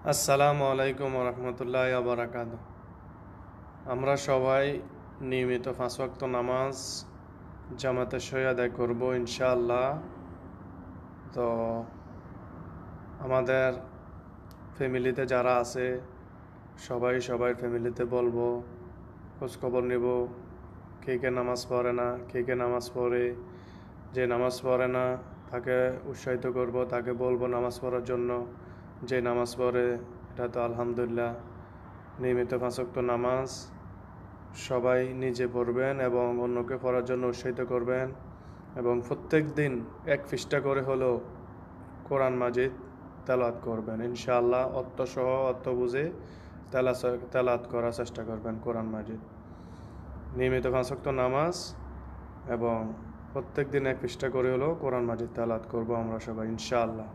আসসালামু আলাইকুম রহমতুল্লাহ বারাকাত। আমরা সবাই নিয়মিত 5 ওয়াক্ত নামাজ জামাতের সহিত আদায় করব ইনশাআল্লাহ। তো আমাদের ফ্যামিলিতে যারা আছে সবাই সবার ফ্যামিলিতে বলবো, খোঁজখবর নেব, কে কে নামাজ পড়ে না, কে কে নামাজ পড়ে। যে নামাজ পড়ে না তাকে উৎসাহিত করব, তাকে বলবো নামাজ পড়ার জন্য। যে নামাজ পড়ে এটা তো আলহামদুলিল্লাহ। নিয়মিত 5 ওয়াক্ত নামাজ সবাই নিজে পড়বেন এবং অন্যকে পড়ার জন্য উৎসাহিত করবেন, এবং প্রত্যেক দিন 1 পৃষ্ঠা করে হলেও কোরআন মাজিদ তেলাওয়াত করবেন ইনশাআল্লাহ। অর্থসহ অর্থ বুঝে তেলাওয়াত করার চেষ্টা করবেন কোরআন মাজিদ। নিয়মিত 5 ওয়াক্ত নামাজ এবং প্রত্যেক দিন 1 পৃষ্ঠা করে হলেও কোরআন মাজিদ তেলাওয়াত করবো আমরা সবাই ইনশাআল্লাহ।